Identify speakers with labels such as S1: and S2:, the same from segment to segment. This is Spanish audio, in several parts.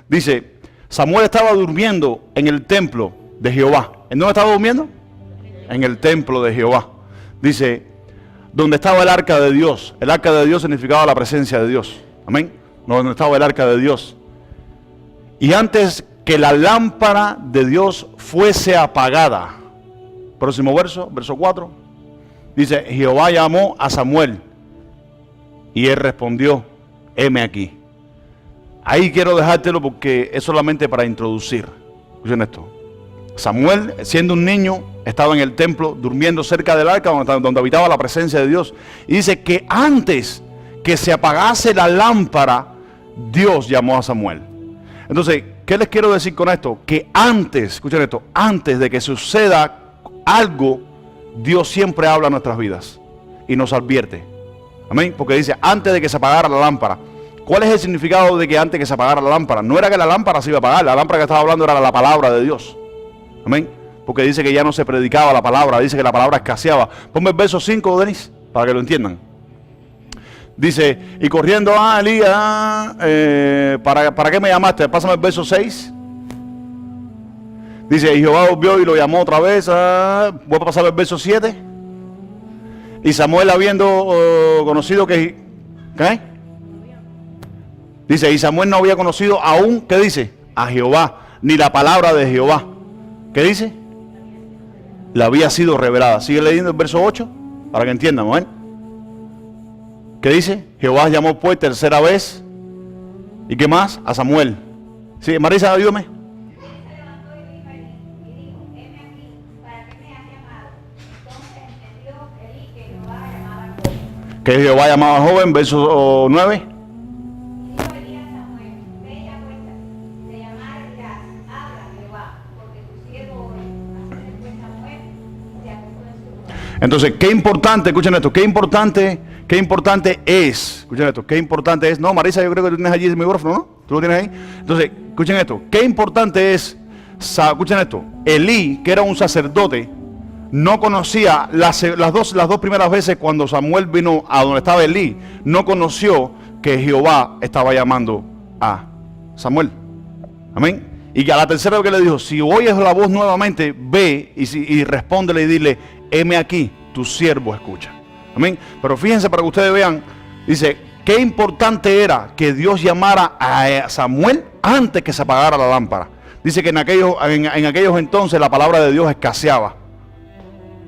S1: Dice, Samuel estaba durmiendo en el templo de Jehová. ¿En dónde estaba durmiendo? En el templo de Jehová. Dice, donde estaba el arca de Dios. El arca de Dios significaba la presencia de Dios. Amén. Donde estaba el arca de Dios. Y antes que la lámpara de Dios fuese apagada. Próximo verso, verso 4. Dice, Jehová llamó a Samuel. Y él respondió, heme aquí. Ahí quiero dejártelo porque es solamente para introducir. Escuchen esto. Samuel, siendo un niño, estaba en el templo, durmiendo cerca del arca donde habitaba la presencia de Dios. Y dice que antes que se apagase la lámpara, Dios llamó a Samuel. Entonces, ¿qué les quiero decir con esto? Que antes, escuchen esto, antes de que suceda algo, Dios siempre habla en nuestras vidas y nos advierte. Amén. Porque dice, antes de que se apagara la lámpara. ¿Cuál es el significado de que antes que se apagara la lámpara? No era que la lámpara se iba a apagar, la lámpara que estaba hablando era la palabra de Dios. Amén. Porque dice que ya no se predicaba la palabra, dice que la palabra escaseaba. Ponme el verso 5, Denis, para que lo entiendan. Dice, y corriendo a Elías, ¿para qué me llamaste? Pásame el verso 6. Dice, y Jehová volvió y lo llamó otra vez. Voy a pasar el verso 7. Y Samuel habiendo conocido que... ¿Qué? Dice, y Samuel no había conocido aún, ¿qué dice? A Jehová, ni la palabra de Jehová. ¿Qué dice? La había sido revelada. Sigue leyendo el verso 8, para que entiendan, ¿ven? ¿Qué dice? Jehová llamó pues tercera vez. ¿Y qué más? A Samuel. Sí, Marisa, ayúdame. Que Jehová llamaba al joven, verso 9. Entonces, qué importante, escuchen esto, qué importante es, escuchen esto, qué importante es, no, Marisa, yo creo que tú tienes allí el micrófono, ¿no? ¿Tú lo tienes ahí? Entonces, escuchen esto, qué importante es, escuchen esto, Elí, que era un sacerdote, no conocía las dos primeras veces cuando Samuel vino a donde estaba Elí, no conoció que Jehová estaba llamando a Samuel. Amén. Y a la tercera vez que le dijo, si oyes la voz nuevamente, ve y respóndele y dile, heme aquí, tu siervo escucha. Amén. Pero fíjense para que ustedes vean, dice, qué importante era que Dios llamara a Samuel antes que se apagara la lámpara. Dice que en aquellos entonces la palabra de Dios escaseaba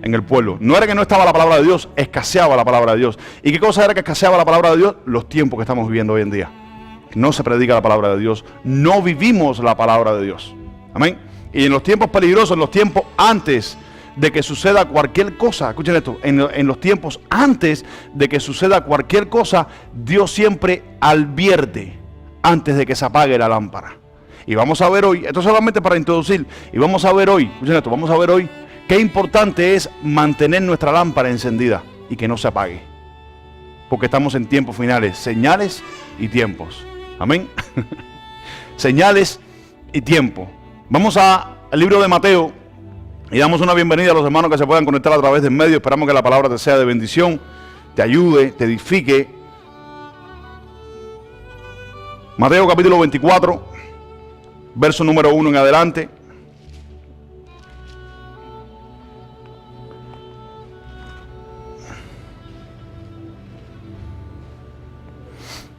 S1: en el pueblo. No era que no estaba la palabra de Dios, escaseaba la palabra de Dios. ¿Y qué cosa era que escaseaba la palabra de Dios? Los tiempos que estamos viviendo hoy en día. No se predica la palabra de Dios, no vivimos la palabra de Dios. Amén. Y en los tiempos peligrosos, en los tiempos antes de que suceda cualquier cosa, escuchen esto, en los tiempos antes de que suceda cualquier cosa, Dios siempre advierte antes de que se apague la lámpara. Y vamos a ver hoy, esto solamente para introducir, y vamos a ver hoy, escuchen esto, vamos a ver hoy qué importante es mantener nuestra lámpara encendida y que no se apague. Porque estamos en tiempos finales, señales y tiempos. Amén. Señales y tiempo. Vamos al libro de Mateo y damos una bienvenida a los hermanos que se puedan conectar a través del medio. Esperamos que la palabra te sea de bendición, te ayude, te edifique. Mateo capítulo 24, verso número 1 en adelante.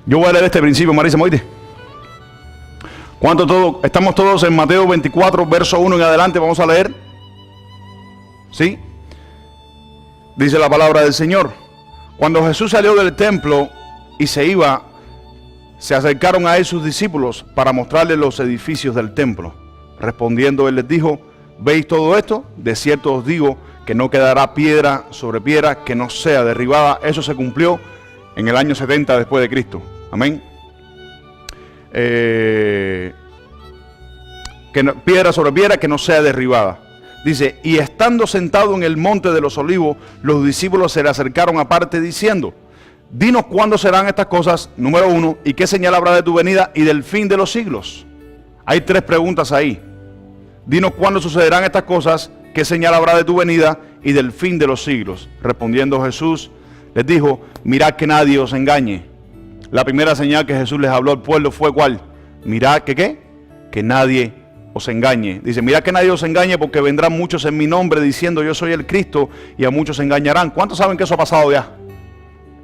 S1: Yo voy a leer este principio, Marisa, ¿me oíste? Estamos todos en Mateo 24, verso 1 en adelante, vamos a leer. ¿Sí? Dice la palabra del Señor. Cuando Jesús salió del templo y se iba, se acercaron a él sus discípulos para mostrarle los edificios del templo. Respondiendo él les dijo, ¿veis todo esto? De cierto os digo que no quedará piedra sobre piedra que no sea derribada. Eso se cumplió en el año 70 después de Cristo. Amén. Piedra sobre piedra que no sea derribada. Dice, y estando sentado en el monte de los olivos, los discípulos se le acercaron aparte diciendo, dinos cuándo serán estas cosas, número 1, y qué señal habrá de tu venida y del fin de los siglos. Hay 3 preguntas ahí. Dinos cuándo sucederán estas cosas, qué señal habrá de tu venida y del fin de los siglos. Respondiendo Jesús, les dijo, mirad que nadie os engañe. La primera señal que Jesús les habló al pueblo fue ¿cuál? Mirad que ¿qué? que nadie os engañe. Dice, mirad que nadie os engañe, porque vendrán muchos en mi nombre diciendo yo soy el Cristo, y a muchos engañarán. ¿Cuántos saben que eso ha pasado ya?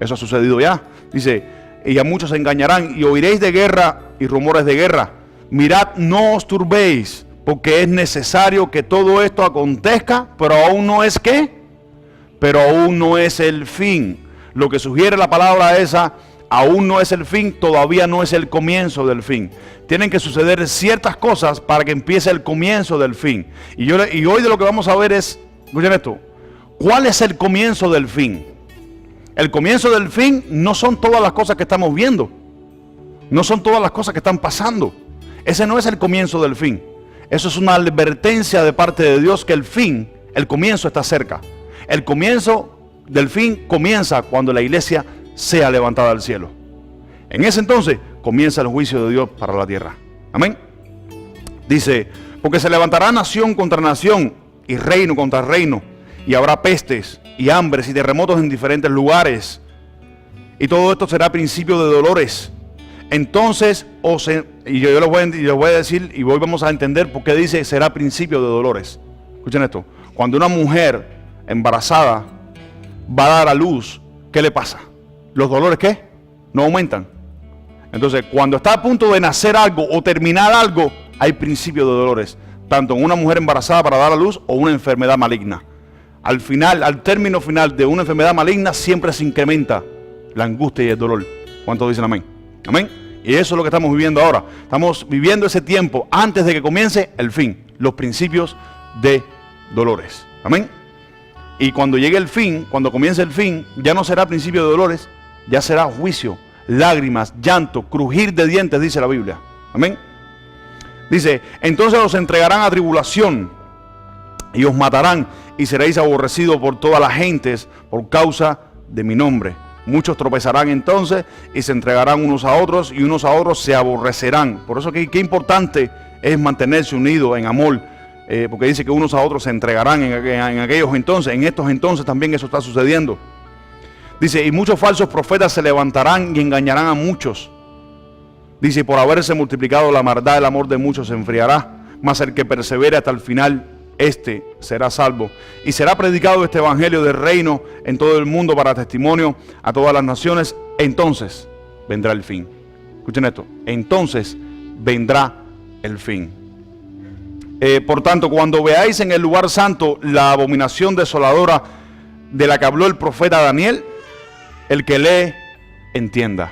S1: Eso ha sucedido ya. Dice, y a muchos engañarán, y oiréis de guerra y rumores de guerra. Mirad, no os turbéis, porque es necesario que todo esto acontezca, pero aún no es ¿qué? Pero aún no es el fin. Lo que sugiere la palabra esa, aún no es el fin, todavía no es el comienzo del fin. Tienen que suceder ciertas cosas para que empiece el comienzo del fin. Y hoy de lo que vamos a ver es, escuchen esto, ¿cuál es el comienzo del fin? El comienzo del fin no son todas las cosas que estamos viendo. No son todas las cosas que están pasando. Ese no es el comienzo del fin. Eso es una advertencia de parte de Dios que el fin, el comienzo está cerca. El comienzo del fin comienza cuando la iglesia sea levantada al cielo. En ese entonces comienza el juicio de Dios para la tierra. Amén. Dice, porque se levantará nación contra nación y reino contra reino, y habrá pestes y hambres y terremotos en diferentes lugares, y todo esto será principio de dolores. Entonces, y yo les voy a decir, y hoy vamos a entender por qué dice será principio de dolores. Escuchen esto, cuando una mujer embarazada va a dar a luz, ¿qué le pasa? ¿Los dolores qué? No aumentan. Entonces, cuando está a punto de nacer algo o terminar algo, hay principio de dolores, tanto en una mujer embarazada para dar a luz o una enfermedad maligna. Al final, al término final de una enfermedad maligna, siempre se incrementa la angustia y el dolor. ¿Cuántos dicen amén? Amén. Y eso es lo que estamos viviendo ahora. Estamos viviendo ese tiempo antes de que comience el fin, los principios de dolores. Amén. Y cuando llegue el fin, cuando comience el fin, ya no será principio de dolores, ya será juicio, lágrimas, llanto, crujir de dientes, dice la Biblia. Amén. Dice, entonces os entregarán a tribulación y os matarán y seréis aborrecidos por todas las gentes por causa de mi nombre. Muchos tropezarán entonces y se entregarán unos a otros y unos a otros se aborrecerán. Por eso que qué importante es mantenerse unido en amor, porque dice que unos a otros se entregarán en aquellos entonces. En estos entonces también eso está sucediendo. Dice, y muchos falsos profetas se levantarán y engañarán a muchos. Dice, y por haberse multiplicado la maldad, el amor de muchos se enfriará, mas el que persevere hasta el final, este será salvo. Y será predicado este evangelio del reino en todo el mundo para testimonio a todas las naciones. Entonces vendrá el fin. Escuchen esto. Entonces vendrá el fin. Por tanto, cuando veáis en el lugar santo la abominación desoladora de la que habló el profeta Daniel, el que lee, entienda.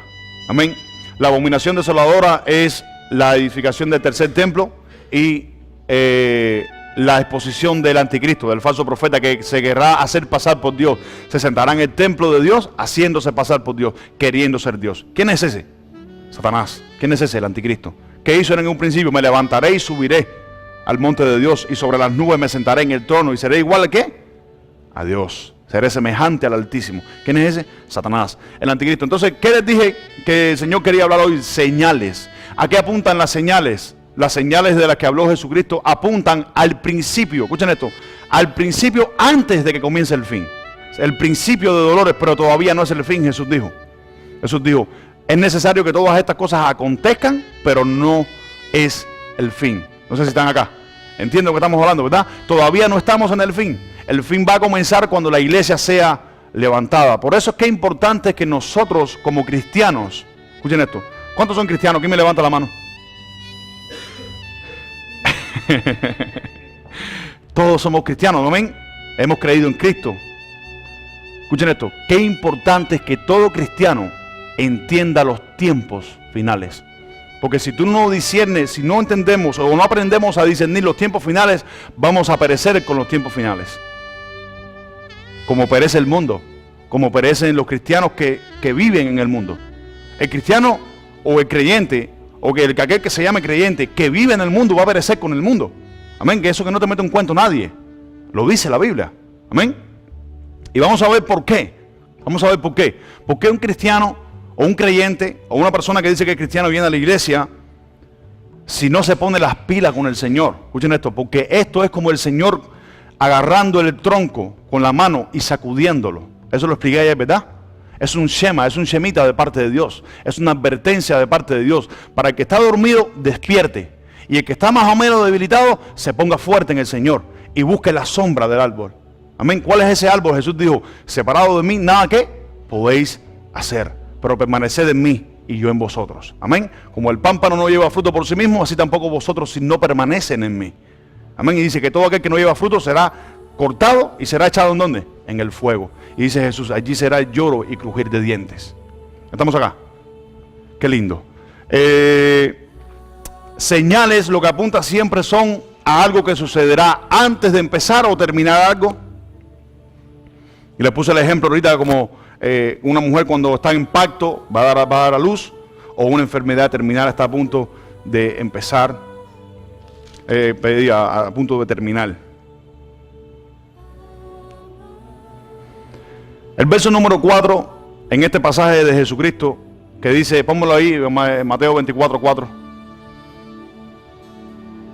S1: Amén. La abominación desoladora es la edificación del tercer templo y la exposición del anticristo, del falso profeta que se querrá hacer pasar por Dios. Se sentará en el templo de Dios haciéndose pasar por Dios, queriendo ser Dios. ¿Quién es ese? Satanás. ¿Quién es ese? El anticristo. ¿Qué hizo en un principio? Me levantaré y subiré al monte de Dios y sobre las nubes me sentaré en el trono y seré igual a ¿qué? A Dios. Seré semejante al Altísimo. ¿Quién es ese? Satanás, el anticristo. Entonces, ¿qué les dije que el Señor quería hablar hoy? Señales. ¿A qué apuntan las señales? Las señales de las que habló Jesucristo apuntan al principio. Escuchen esto. Al principio antes de que comience el fin. El principio de dolores, pero todavía no es el fin, Jesús dijo. Jesús dijo, es necesario que todas estas cosas acontezcan, pero no es el fin. No sé si están acá. Entienden lo que estamos hablando, ¿verdad? Todavía no estamos en el fin. El fin va a comenzar cuando la iglesia sea levantada. Por eso es que es importante que nosotros como cristianos, escuchen esto. ¿Cuántos son cristianos? ¿Quién me levanta la mano? Todos somos cristianos, amén. Hemos creído en Cristo. Escuchen esto. Qué importante es que todo cristiano entienda los tiempos finales. Porque si tú no discernes, si no entendemos o no aprendemos a discernir los tiempos finales, vamos a perecer con los tiempos finales. Como perece el mundo, como perecen los cristianos que viven en el mundo. El cristiano o el creyente, o que aquel que se llame creyente, que vive en el mundo, va a perecer con el mundo. Amén, que eso que no te mete un cuento nadie. Lo dice la Biblia. Amén. Y vamos a ver por qué. Vamos a ver por qué. ¿Por qué un cristiano o un creyente o una persona que dice que es cristiano viene a la iglesia si no se pone las pilas con el Señor? Escuchen esto, porque esto es como el Señor agarrando el tronco con la mano y sacudiéndolo. Eso lo expliqué ayer, ¿verdad? Es un shema, es un shemita de parte de Dios. Es una advertencia de parte de Dios. Para el que está dormido, despierte. Y el que está más o menos debilitado, se ponga fuerte en el Señor y busque la sombra del árbol. Amén. ¿Cuál es ese árbol? Jesús dijo, separado de mí, nada que podéis hacer, pero permaneced en mí y yo en vosotros. Amén. Como el pámpano no lleva fruto por sí mismo, así tampoco vosotros si no permanecen en mí. Amén. Y dice que todo aquel que no lleva fruto será cortado y será echado ¿en dónde? En el fuego. Y dice Jesús, allí será lloro y crujir de dientes. ¿Estamos acá? Qué lindo. Señales lo que apunta siempre son a algo que sucederá antes de empezar o terminar algo. Y le puse el ejemplo ahorita como una mujer cuando está en pacto va a dar a luz, o una enfermedad terminal está a punto de empezar, a punto de terminar. El verso número 4 en este pasaje de Jesucristo que dice, pónmelo ahí, Mateo 24:4.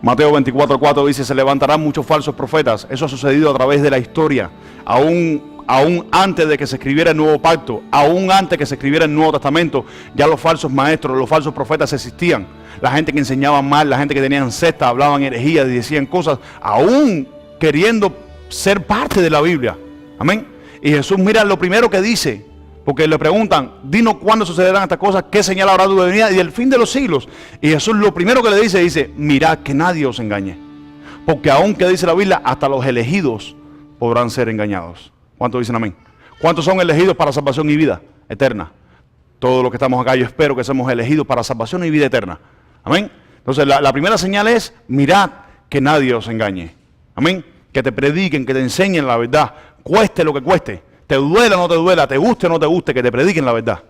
S1: Mateo 24:4 dice, se levantarán muchos falsos profetas. Eso ha sucedido a través de la historia, aún antes de que se escribiera el Nuevo Pacto, aún antes que se escribiera el Nuevo Testamento, ya los falsos maestros, los falsos profetas existían. La gente que enseñaba mal, la gente que tenían sectas, hablaban herejías y decían cosas, aún queriendo ser parte de la Biblia. Amén. Y Jesús mira lo primero que dice, porque le preguntan, dinos cuándo sucederán estas cosas, qué señal habrá tu venida y el fin de los siglos. Y Jesús lo primero que le dice, mirad que nadie os engañe. Porque aún que dice la Biblia, hasta los elegidos podrán ser engañados. ¿Cuántos dicen amén? ¿Cuántos son elegidos para salvación y vida eterna? Todos los que estamos acá, yo espero que seamos elegidos para salvación y vida eterna. Amén. Entonces la primera señal es, mirad que nadie os engañe. Amén. Que te prediquen, que te enseñen la verdad, cueste lo que cueste. Te duela o no te duela, te guste o no te guste, que te prediquen la verdad.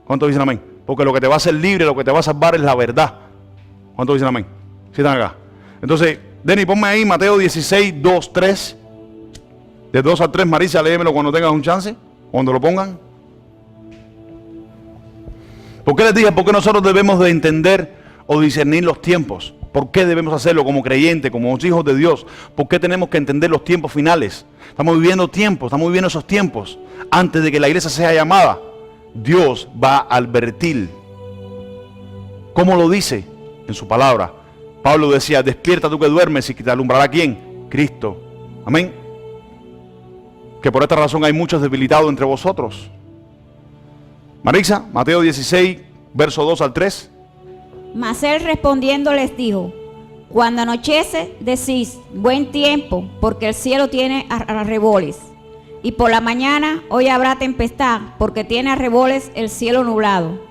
S1: ¿Cuántos dicen amén? Porque lo que te va a hacer libre, lo que te va a salvar es la verdad. ¿Cuántos dicen amén? ¿Sí están acá? Entonces, Denny, ponme ahí Mateo 16, 2, 3. De 2 al 3, Marisa, léemelo cuando tengas un chance, cuando lo pongan. ¿Por qué les dije? Porque nosotros debemos de entender o discernir los tiempos. ¿Por qué debemos hacerlo como creyentes, como hijos de Dios? ¿Por qué tenemos que entender los tiempos finales? Estamos viviendo tiempos, estamos viviendo esos tiempos. Antes de que la iglesia sea llamada, Dios va a advertir. ¿Cómo lo dice? En su palabra. Pablo decía, despierta tú que duermes y que te alumbrará ¿quién? Cristo. Amén. Que por esta razón hay muchos debilitados entre vosotros. Marisa, Mateo 16, verso 2 al 3.
S2: Mas él respondiendo les dijo, cuando anochece decís, buen tiempo, porque el cielo tiene arreboles. Y por la mañana hoy habrá tempestad, porque tiene arreboles el cielo nublado.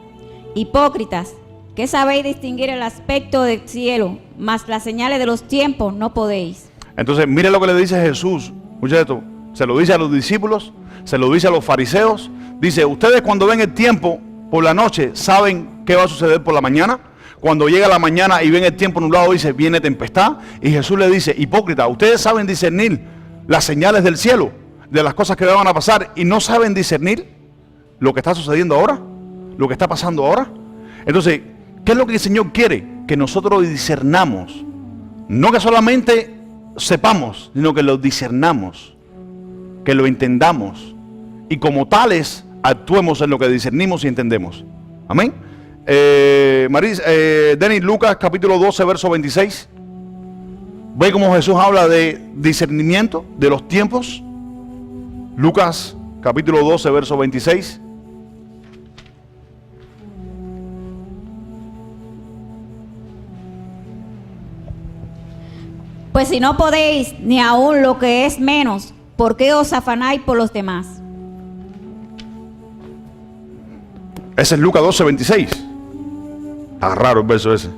S2: Hipócritas, ¿qué sabéis distinguir el aspecto del cielo? Mas las señales de los tiempos no podéis.
S1: Entonces, mire lo que le dice Jesús. Escucha esto. Se lo dice a los discípulos, se lo dice a los fariseos. Dice, ustedes cuando ven el tiempo por la noche, ¿saben qué va a suceder por la mañana? Cuando llega la mañana y ven el tiempo nublado, dice, viene tempestad. Y Jesús le dice, hipócrita, ustedes saben discernir las señales del cielo, de las cosas que van a pasar, y no saben discernir lo que está sucediendo ahora, lo que está pasando ahora. Entonces, ¿qué es lo que el Señor quiere? Que nosotros discernamos. No que solamente sepamos, sino que lo discernamos, que lo entendamos. Y como tales, actuemos en lo que discernimos y entendemos. Amén. Denis, Lucas capítulo 12, verso 26. Ve cómo Jesús habla de discernimiento de los tiempos. Lucas capítulo 12, verso 26.
S2: Pues si no podéis ni aun lo que es menos, ¿por qué os afanáis por los demás?
S1: Ese es Lucas 12, 26. Está raro el verso ese.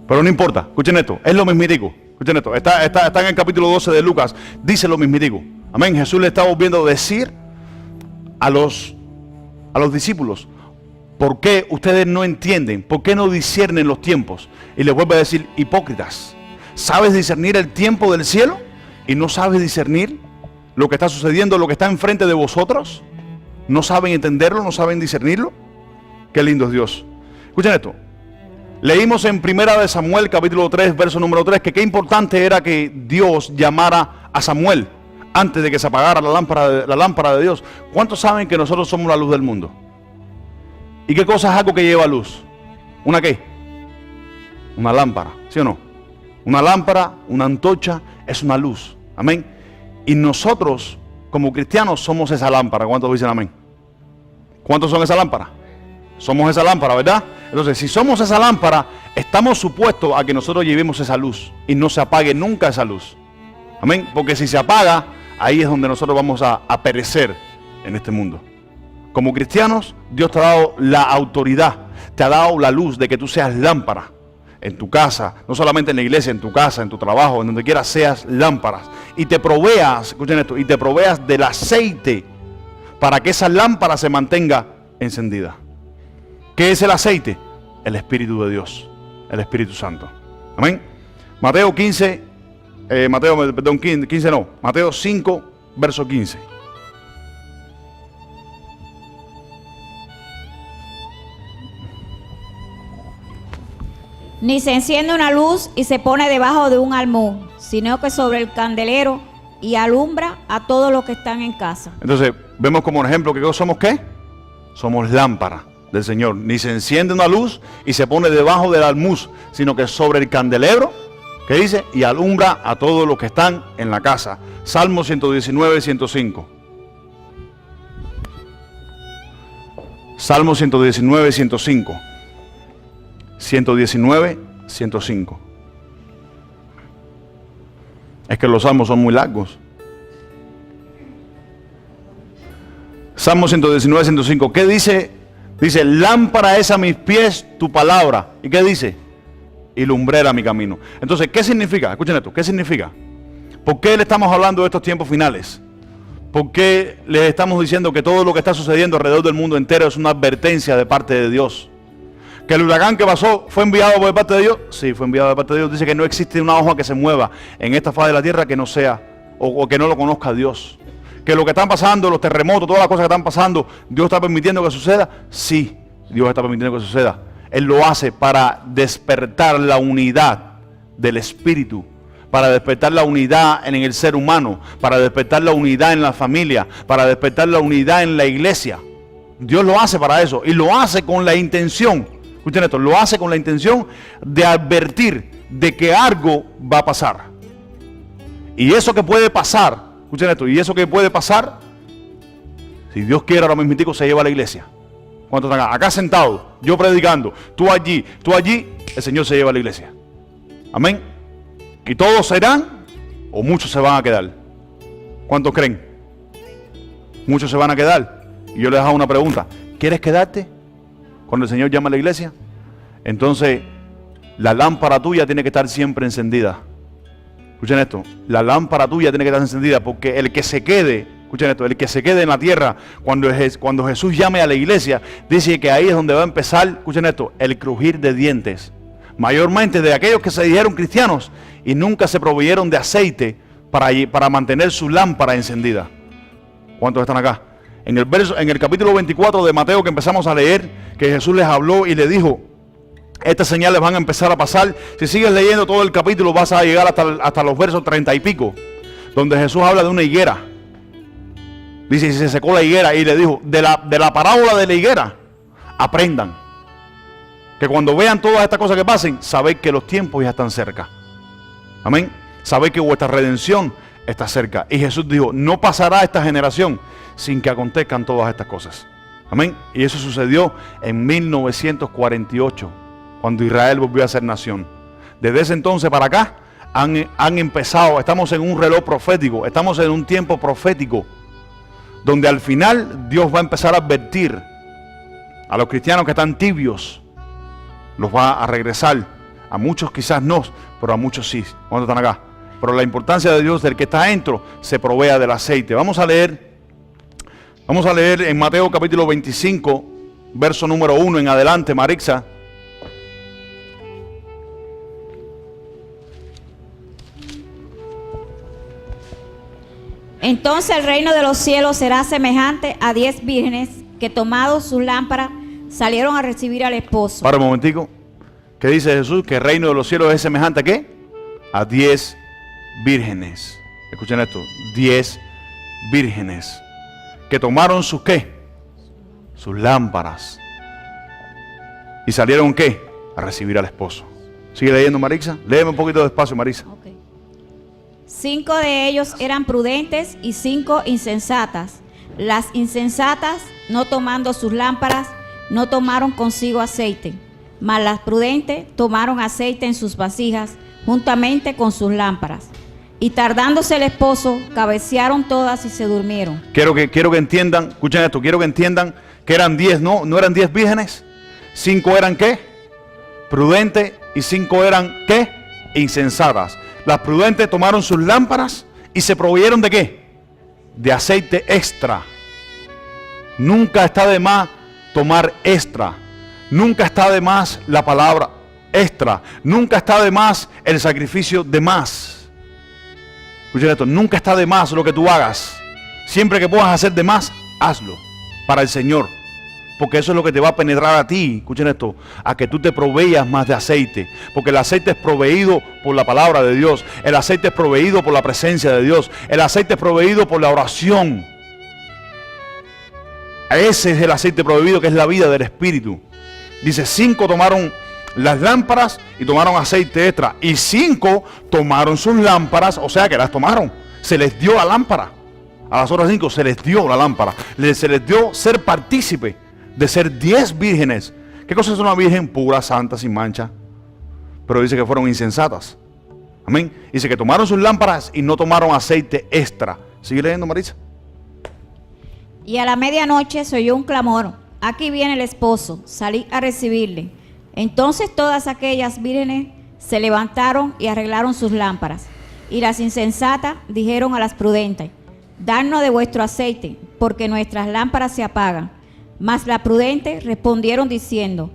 S1: Pero no importa, escuchen esto, es lo mismitico. Escuchen esto, está en el capítulo 12 de Lucas, dice lo mismitico. Amén, Jesús le está volviendo a decir a los discípulos, ¿por qué ustedes no entienden? ¿Por qué no disciernen los tiempos? Y les vuelve a decir, hipócritas, ¿sabes discernir el tiempo del cielo? ¿Y no sabes discernir lo que está sucediendo, lo que está enfrente de vosotros? ¿No saben entenderlo? ¿No saben discernirlo? Qué lindo es Dios. Escuchen esto. Leímos en Primera de Samuel, capítulo 3, verso número 3, que qué importante era que Dios llamara a Samuel antes de que se apagara la lámpara de Dios. ¿Cuántos saben que nosotros somos la luz del mundo? ¿Y qué cosa es algo que lleva luz? ¿Una qué? Una lámpara, ¿sí o no? Una lámpara, una antorcha, es una luz. Amén. Y nosotros, como cristianos, somos esa lámpara. ¿Cuántos dicen amén? ¿Cuántos son esa lámpara? Somos esa lámpara, ¿verdad? Entonces, si somos esa lámpara, estamos supuestos a que nosotros llevemos esa luz y no se apague nunca esa luz. Amén. Porque si se apaga, ahí es donde nosotros vamos a perecer en este mundo. Como cristianos, Dios te ha dado la autoridad, te ha dado la luz de que tú seas lámpara en tu casa, no solamente en la iglesia, en tu casa, en tu trabajo, en donde quieras seas lámparas. Y te proveas, escuchen esto, y te proveas del aceite para que esa lámpara se mantenga encendida. ¿Qué es el aceite? El Espíritu de Dios, el Espíritu Santo. Amén. Mateo 5, verso 15.
S2: Ni se enciende una luz y se pone debajo de un almud, sino que sobre el candelero y alumbra a todos los que están en casa.
S1: Entonces, vemos como un ejemplo que somos ¿qué? Somos lámpara del Señor. Ni se enciende una luz y se pone debajo del almud, sino que sobre el candelero, ¿qué dice? Y alumbra a todos los que están en la casa. Salmo 119, 105. Salmo 119, 105. 119, 105. Es que los salmos son muy largos. Salmo 119, 105. ¿Qué dice? Dice, lámpara es a mis pies tu palabra. ¿Y qué dice? Y lumbrera mi camino. Entonces, ¿qué significa? Escuchen esto, ¿qué significa? ¿Por qué le estamos hablando de estos tiempos finales? ¿Por qué le estamos diciendo que todo lo que está sucediendo alrededor del mundo entero es una advertencia de parte de Dios? ¿Que el huracán que pasó fue enviado por parte de Dios? Sí, fue enviado de parte de Dios. Dice que no existe una hoja que se mueva en esta faz de la tierra que no sea, o que no lo conozca Dios. Que lo que están pasando, los terremotos, todas las cosas que están pasando, ¿Dios está permitiendo que suceda? Sí, Dios está permitiendo que suceda. Él lo hace para despertar la unidad del Espíritu, para despertar la unidad en el ser humano, para despertar la unidad en la familia, para despertar la unidad en la iglesia. Dios lo hace para eso y lo hace con la intención. Escuchen esto, lo hace con la intención de advertir de que algo va a pasar. Y eso que puede pasar, escuchen esto, y eso que puede pasar, si Dios quiere ahora mismo se lleva a la iglesia. ¿Cuántos están acá? Acá sentados, yo predicando, tú allí, el Señor se lleva a la iglesia. Amén. Y todos serán, o muchos se van a quedar. ¿Cuántos creen? Muchos se van a quedar. Y yo les hago una pregunta, ¿quieres quedarte cuando el Señor llama a la iglesia? Entonces, la lámpara tuya tiene que estar siempre encendida. Escuchen esto, la lámpara tuya tiene que estar encendida, porque el que se quede, escuchen esto, el que se quede en la tierra cuando Jesús llame a la iglesia, dice que ahí es donde va a empezar, escuchen esto, el crujir de dientes. Mayormente de aquellos que se dijeron cristianos y nunca se proveyeron de aceite para mantener su lámpara encendida. ¿Cuántos están acá? En el capítulo 24 de Mateo que empezamos a leer, que Jesús les habló y les dijo, estas señales van a empezar a pasar. Si sigues leyendo todo el capítulo vas a llegar hasta los versos 30 y pico, donde Jesús habla de una higuera. Dice, se secó la higuera y le dijo, de la parábola de la higuera, aprendan. Que cuando vean todas estas cosas que pasen, sabéis que los tiempos ya están cerca. Amén. Sabéis que vuestra redención está cerca. Y Jesús dijo, no pasará esta generación sin que acontezcan todas estas cosas. Amén. Y eso sucedió en 1948, cuando Israel volvió a ser nación. Desde ese entonces para acá han empezado, estamos en un reloj profético, estamos en un tiempo profético, donde al final Dios va a empezar a advertir a los cristianos que están tibios, los va a regresar. A muchos quizás no, pero a muchos sí. ¿Cuántos están acá? Pero la importancia de Dios, del que está dentro, se provea del aceite. Vamos a leer en Mateo capítulo 25, verso número 1 en adelante, Marixa.
S2: Entonces el reino de los cielos será semejante a 10 vírgenes que tomado sus lámparas salieron a recibir al esposo.
S1: Para un momentico. ¿Qué dice Jesús? Que el reino de los cielos es semejante ¿a qué? A 10 vírgenes. Escuchen esto. 10 vírgenes. Que tomaron sus ¿qué? Sus lámparas. ¿Y salieron qué? A recibir al esposo. Sigue leyendo, Marisa. Léeme un poquito despacio, Marisa.
S2: Ok. 5 de ellos eran prudentes y 5 insensatas. Las insensatas, no tomando sus lámparas, no tomaron consigo aceite, mas las prudentes tomaron aceite en sus vasijas juntamente con sus lámparas. Y tardándose el esposo, cabecearon todas y se durmieron.
S1: Quiero que entiendan, escuchen esto, quiero que entiendan que eran 10, no eran 10 vírgenes. 5 eran ¿qué? Prudentes y 5 eran ¿qué? Insensatas. Las prudentes tomaron sus lámparas y se proveyeron ¿de qué? De aceite extra. Nunca está de más tomar extra. Nunca está de más la palabra extra. Nunca está de más el sacrificio de más. Escuchen esto, nunca está de más lo que tú hagas. Siempre que puedas hacer de más, hazlo para el Señor. Porque eso es lo que te va a penetrar a ti, escuchen esto, a que tú te proveas más de aceite. Porque el aceite es proveído por la palabra de Dios. El aceite es proveído por la presencia de Dios. El aceite es proveído por la oración. Ese es el aceite proveído, que es la vida del Espíritu. Dice, 5 tomaron las lámparas y tomaron aceite extra. Y 5 tomaron sus lámparas, o sea que las tomaron. Se les dio la lámpara. A las otras 5 se les dio la lámpara. Se les dio ser partícipe de ser 10 vírgenes. ¿Qué cosa es una virgen? Pura, santa, sin mancha. Pero dice que fueron insensatas. Amén. Dice que tomaron sus lámparas y no tomaron aceite extra. ¿Sigue leyendo, Marisa?
S2: Y a la medianoche se oyó un clamor: aquí viene el esposo, salid a recibirle. Entonces todas aquellas vírgenes se levantaron y arreglaron sus lámparas. Y las insensatas dijeron a las prudentes: dadnos de vuestro aceite, porque nuestras lámparas se apagan. Mas las prudentes respondieron diciendo: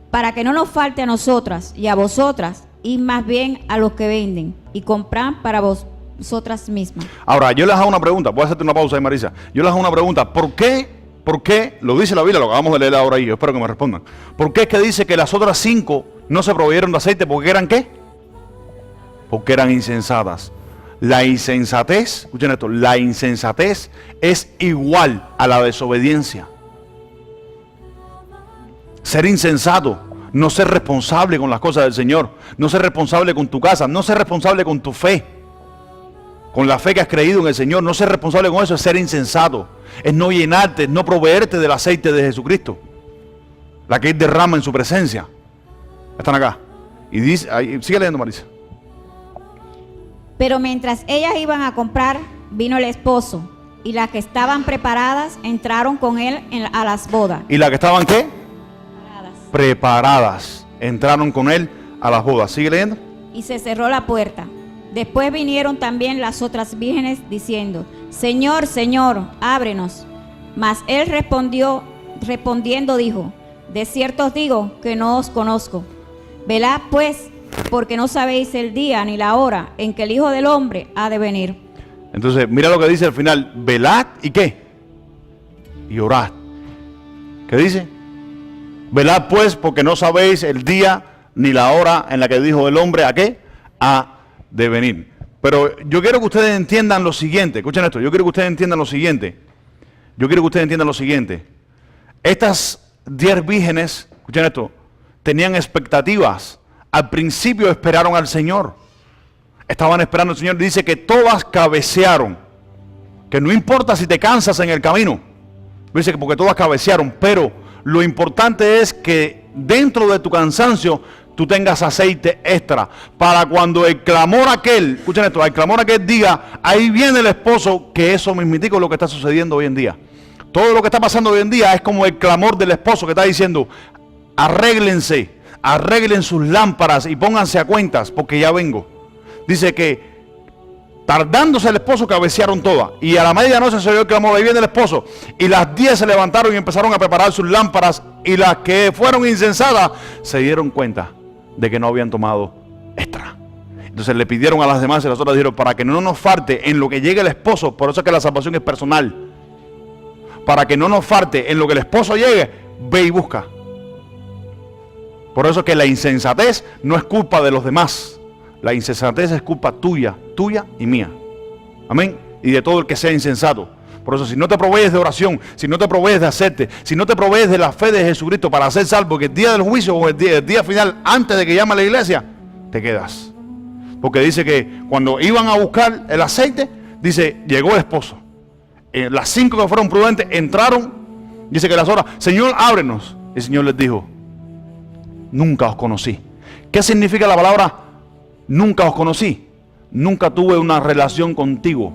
S2: para que no nos falte a nosotras y a vosotras, id más bien a los que venden y comprad para vosotras mismas.
S1: Ahora, yo les hago una pregunta. Voy a hacerte una pausa ahí, Marisa. Yo les hago una pregunta. ¿Por qué? Lo dice la Biblia, lo acabamos de leer ahora ahí. Yo espero que me respondan. ¿Por qué es que dice que las otras 5 no se proveyeron de aceite? ¿Porque eran qué? Porque eran insensatas. La insensatez, escuchen esto, la insensatez es igual a la desobediencia. Ser insensato, no ser responsable con las cosas del Señor, no ser responsable con tu casa, no ser responsable con tu fe, con la fe que has creído en el Señor, no ser responsable con eso es ser insensato, es no llenarte, es no proveerte del aceite de Jesucristo, la que Él derrama en su presencia. Están acá. Y dice, ahí, sigue leyendo, Marisa.
S2: Pero mientras ellas iban a comprar, vino el esposo, y las que estaban preparadas entraron con él a las bodas.
S1: ¿Y las que estaban qué? Preparadas. Entraron con él a las bodas. ¿Sigue leyendo?
S2: Y se cerró la puerta. Después vinieron también las otras vírgenes diciendo: Señor, Señor, ábrenos. Mas él respondiendo dijo: de cierto os digo que no os conozco. Velad pues, porque no sabéis el día ni la hora en que el Hijo del Hombre ha de venir.
S1: Entonces, mira lo que dice al final: velad y qué, y orad. ¿Qué dice? Velad pues, porque no sabéis el día ni la hora en la que el Hijo del Hombre ¿a qué? Ha de venir. Pero yo quiero que ustedes entiendan lo siguiente. Escuchen esto. Yo quiero que ustedes entiendan lo siguiente. Estas 10 vírgenes, escuchen esto, tenían expectativas. Al principio esperaron al Señor. Estaban esperando al Señor. Dice que todas cabecearon. Que no importa si te cansas en el camino. Dice que porque todas cabecearon, pero lo importante es que dentro de tu cansancio tú tengas aceite extra para cuando el clamor aquel, escuchen esto, el clamor aquel diga: ahí viene el esposo, que eso mismitico es lo que está sucediendo hoy en día. Todo lo que está pasando hoy en día es como el clamor del esposo que está diciendo: arréglense, arreglen sus lámparas y pónganse a cuentas porque ya vengo. Dice que tardándose el esposo cabecearon todas. Y a la medianoche se oyó el clamor: ahí viene el esposo. Y las 10 se levantaron y empezaron a preparar sus lámparas. Y las que fueron insensatas se dieron cuenta de que no habían tomado extra. Entonces le pidieron a las demás y las otras dijeron: para que no nos falte en lo que llegue el esposo. Por eso es que la salvación es personal. Para que no nos falte en lo que el esposo llegue, ve y busca. Por eso es que la insensatez no es culpa de los demás. La insensatez es culpa tuya y mía. Amén. Y de todo el que sea insensato. Por eso, si no te provees de oración, si no te provees de aceite, si no te provees de la fe de Jesucristo para ser salvo, que el día del juicio o el día final, antes de que llame a la iglesia, te quedas. Porque dice que cuando iban a buscar el aceite, dice, llegó el esposo. Las 5 que fueron prudentes entraron, dice que las horas, Señor, ábrenos. Y el Señor les dijo, nunca os conocí. ¿Qué significa la palabra nunca os conocí? Nunca tuve una relación contigo.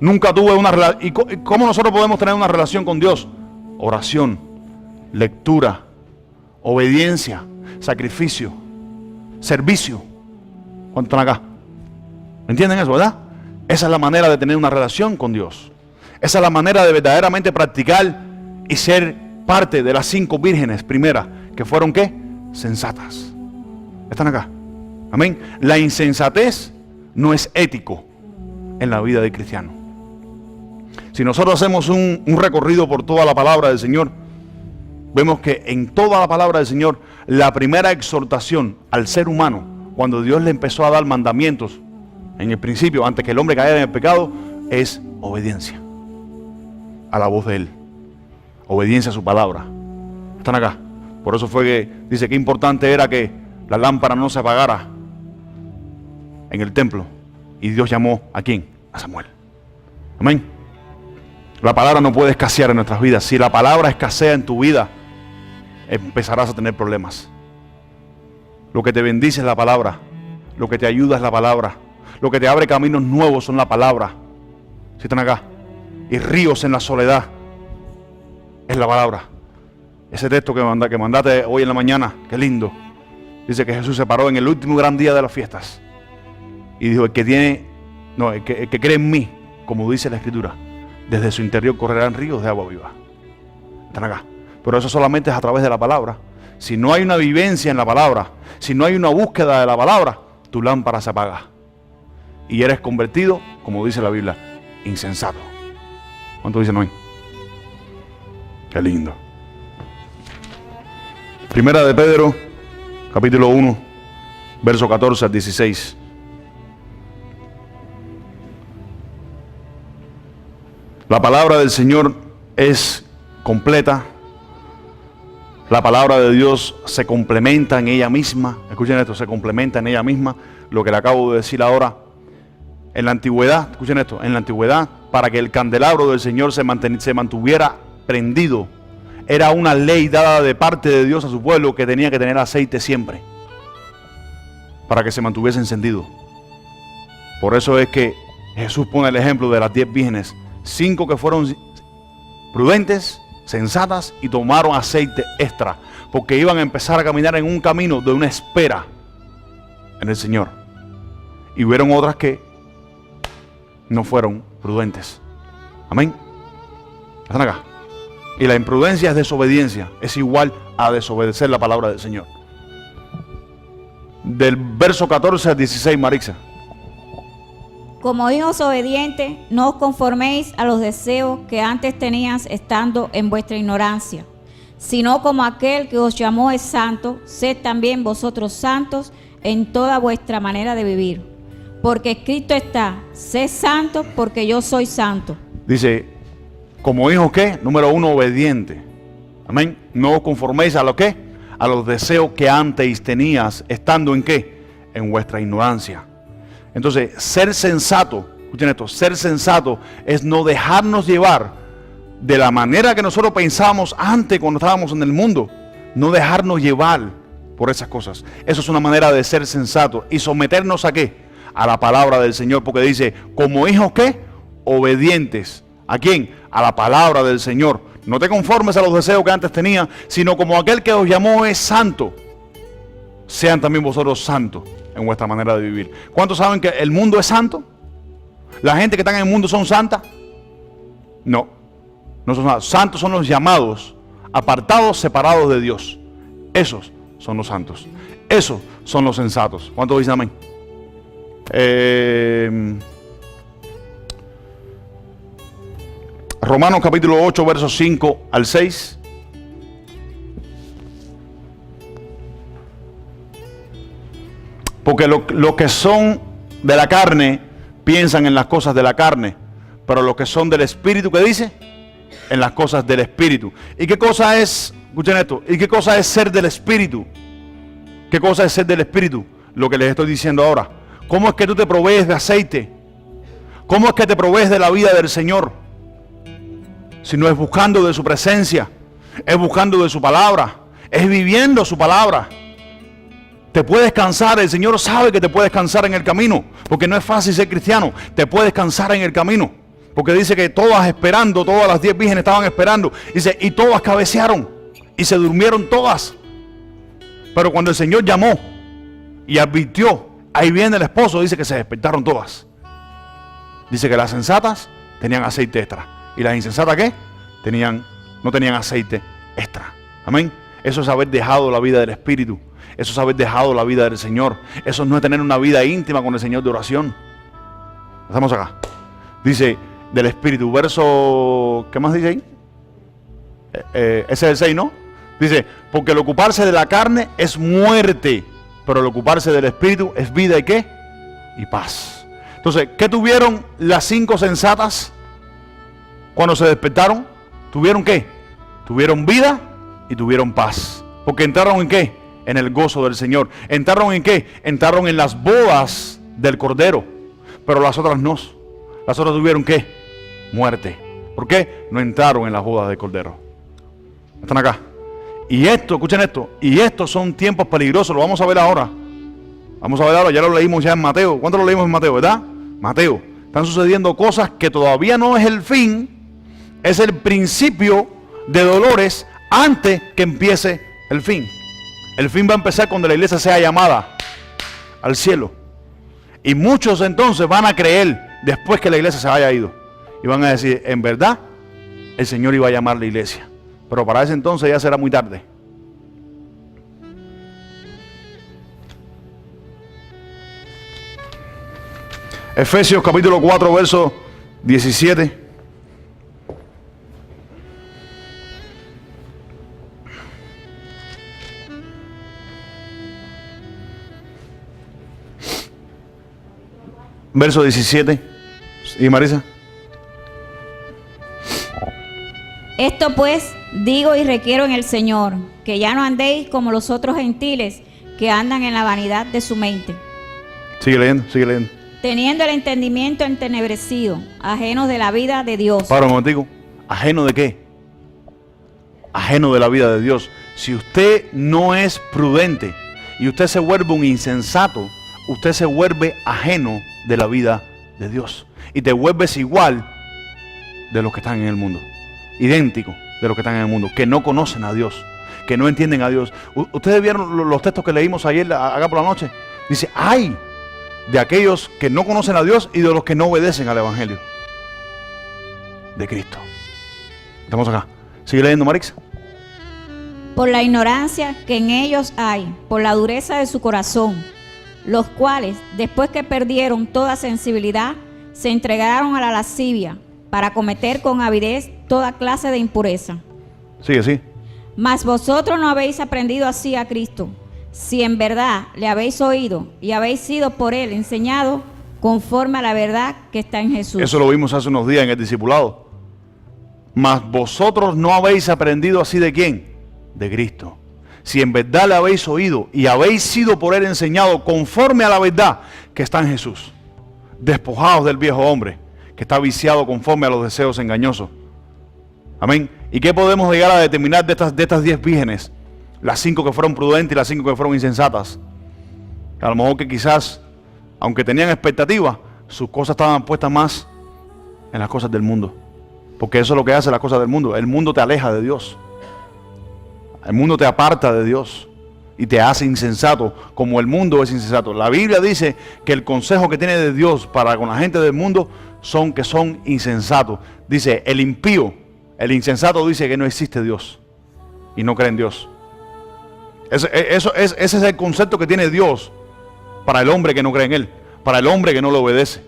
S1: Nunca tuve una relación. ¿Y cómo nosotros podemos tener una relación con Dios? Oración, lectura, obediencia, sacrificio, servicio. ¿Cuántos están acá? ¿Entienden eso, verdad? Esa es la manera de tener una relación con Dios. Esa es la manera de verdaderamente practicar y ser parte de las 5 vírgenes primeras, que fueron ¿qué? Sensatas. ¿Están acá? Amén. La insensatez no es ético en la vida del cristiano. Si nosotros hacemos un recorrido por toda la palabra del Señor, vemos que en toda la palabra del Señor, la primera exhortación al ser humano, cuando Dios le empezó a dar mandamientos, en el principio, antes que el hombre cayera en el pecado, es obediencia a la voz de Él. Obediencia a su palabra. Están acá. Por eso fue que dice que importante era que la lámpara no se apagara en el templo. Y Dios llamó ¿a quién? A Samuel. Amén. La palabra no puede escasear en nuestras vidas. Si la palabra escasea en tu vida, empezarás a tener problemas. Lo que te bendice es la palabra. Lo que te ayuda es la palabra. Lo que te abre caminos nuevos son la palabra. Si están acá. Y ríos en la soledad es la palabra. Ese texto que mandaste hoy en la mañana, qué lindo. Dice que Jesús se paró en el último gran día de las fiestas y dijo, el que cree en mí, como dice la Escritura, desde su interior correrán ríos de agua viva. Están acá. Pero eso solamente es a través de la palabra. Si no hay una vivencia en la palabra, si no hay una búsqueda de la palabra, tu lámpara se apaga y eres convertido, como dice la Biblia, insensato. ¿Cuánto dicen hoy? Qué lindo. Primera de Pedro, capítulo 1, verso 14 al 16. La palabra del Señor es completa. La palabra de Dios se complementa en ella misma. Escuchen esto, se complementa en ella misma. Lo que le acabo de decir ahora. En la antigüedad, escuchen esto, en la antigüedad, para que el candelabro del Señor se mantuviera prendido, era una ley dada de parte de Dios a su pueblo que tenía que tener aceite siempre, para que se mantuviese encendido. Por eso es que Jesús pone el ejemplo de las 10 vírgenes, 5 que fueron prudentes, sensatas y tomaron aceite extra, porque iban a empezar a caminar en un camino de una espera en el Señor. Y hubieron otras que no fueron prudentes. Amén. Están acá. Y la imprudencia es desobediencia. Es igual a desobedecer la palabra del Señor. Del verso 14 al 16, Marixa.
S2: Como hijos obedientes, no os conforméis a los deseos que antes tenías estando en vuestra ignorancia, sino como aquel que os llamó es santo, sed también vosotros santos en toda vuestra manera de vivir. Porque escrito está, sé santo porque yo soy santo.
S1: Dice, como hijos ¿qué? Número 1, obediente. Amén. No os conforméis a lo que, a los deseos que antes tenías, estando en qué, en vuestra ignorancia. Entonces, ser sensato, escuchen esto, ser sensato es no dejarnos llevar de la manera que nosotros pensábamos antes cuando estábamos en el mundo. No dejarnos llevar por esas cosas. Eso es una manera de ser sensato y someternos a qué, a la palabra del Señor, porque dice, como hijos ¿qué? Obedientes. ¿A quién? A la palabra del Señor. No te conformes a los deseos que antes tenías, sino como aquel que os llamó es santo, sean también vosotros santos en vuestra manera de vivir. ¿Cuántos saben que el mundo es santo? ¿La gente que está en el mundo son santas? No, no son santos. Santos son los llamados, apartados, separados de Dios. Esos son los santos. Esos son los sensatos. ¿Cuántos dicen amén? Romanos capítulo 8, versos 5 al 6. Porque los que son de la carne piensan en las cosas de la carne, pero los que son del Espíritu, ¿qué dice? En las cosas del Espíritu. ¿Y qué cosa es, escuchen esto, y qué cosa es ser del Espíritu? ¿Qué cosa es ser del Espíritu? Lo que les estoy diciendo ahora. ¿Cómo es que tú te provees de aceite? ¿Cómo es que te provees de la vida del Señor? Si no es buscando de su presencia, es buscando de su palabra, es viviendo su palabra. Te puedes cansar, el Señor sabe que te puedes cansar en el camino, porque no es fácil ser cristiano. Te puedes cansar en el camino, porque dice que todas esperando, todas las 10 vírgenes estaban esperando. Dice, y todas cabecearon y se durmieron todas. Pero cuando el Señor llamó y advirtió, ahí viene el esposo, dice que se despertaron todas. Dice que las sensatas tenían aceite extra. ¿Y las insensatas qué? No tenían aceite extra. Amén. Eso es haber dejado la vida del Espíritu. Eso es haber dejado la vida del Señor. Eso no es tener una vida íntima con el Señor de oración. Estamos acá. Dice del Espíritu, verso, ¿qué más dice ahí? Ese es el 6, ¿no? Dice, porque el ocuparse de la carne es muerte, pero el ocuparse del Espíritu es vida y ¿qué? Y paz. Entonces, ¿qué tuvieron las 5 sensatas cuando se despertaron? ¿Tuvieron qué? Tuvieron vida y tuvieron paz. Porque entraron en ¿qué? En el gozo del Señor. ¿Entraron en qué? Entraron en las bodas del Cordero. Pero las otras no. Las otras tuvieron ¿qué? Muerte. ¿Por qué? No entraron en las bodas del Cordero. Están acá. Y esto, escuchen esto, y estos son tiempos peligrosos, lo vamos a ver ahora. Vamos a ver ahora, ya lo leímos ya en Mateo. ¿Cuánto lo leímos en Mateo, verdad? Mateo. Están sucediendo cosas que todavía no es el fin, es el principio de dolores antes que empiece el fin. El fin va a empezar cuando la iglesia sea llamada al cielo. Y muchos entonces van a creer después que la iglesia se haya ido. Y van a decir, en verdad, el Señor iba a llamar a la iglesia. Pero para ese entonces ya será muy tarde. Efesios capítulo 4, verso 17. Verso 17. ¿Y Marisa?
S2: Esto pues digo y requiero en el Señor, que ya no andéis como los otros gentiles que andan en la vanidad de su mente.
S1: Sigue leyendo, sigue leyendo.
S2: Teniendo el entendimiento entenebrecido, ajenos de la vida de Dios.
S1: Para un momentico. ¿Ajeno de qué? Ajeno de la vida de Dios. Si usted no es prudente y usted se vuelve un insensato, usted se vuelve ajeno de la vida de Dios. Y te vuelves igual de los que están en el mundo. Idéntico de los que están en el mundo. Que no conocen a Dios. Que no entienden a Dios. Ustedes vieron los textos que leímos ayer acá por la noche. Dice, ¡ay! De aquellos que no conocen a Dios y de los que no obedecen al Evangelio de Cristo. Estamos acá. Sigue leyendo, Marix.
S2: Por la ignorancia que en ellos hay, por la dureza de su corazón, los cuales, después que perdieron toda sensibilidad, se entregaron a la lascivia para cometer con avidez toda clase de impureza.
S1: Sigue, sí.
S2: Mas vosotros no habéis aprendido así a Cristo, si en verdad le habéis oído y habéis sido por él enseñado conforme a la verdad que está en Jesús.
S1: Eso lo vimos hace unos días en el discipulado. Mas vosotros no habéis aprendido así de ¿quién? De Cristo. Si en verdad le habéis oído y habéis sido por él enseñado conforme a la verdad que está en Jesús. Despojados del viejo hombre que está viciado conforme a los deseos engañosos. Amén. ¿Y qué podemos llegar a determinar de estas 10 vírgenes? Las 5 que fueron prudentes y las 5 que fueron insensatas. A lo mejor que quizás, aunque tenían expectativas, sus cosas estaban puestas más en las cosas del mundo. Porque eso es lo que hace las cosas del mundo. El mundo te aleja de Dios. El mundo te aparta de Dios. Y te hace insensato, como el mundo es insensato. La Biblia dice que el consejo que tiene de Dios para con la gente del mundo son que son insensatos. Dice, el impío, el insensato dice que no existe Dios. Y no cree en Dios. Ese es el concepto que tiene Dios para el hombre que no cree en Él, para el hombre que no le obedece.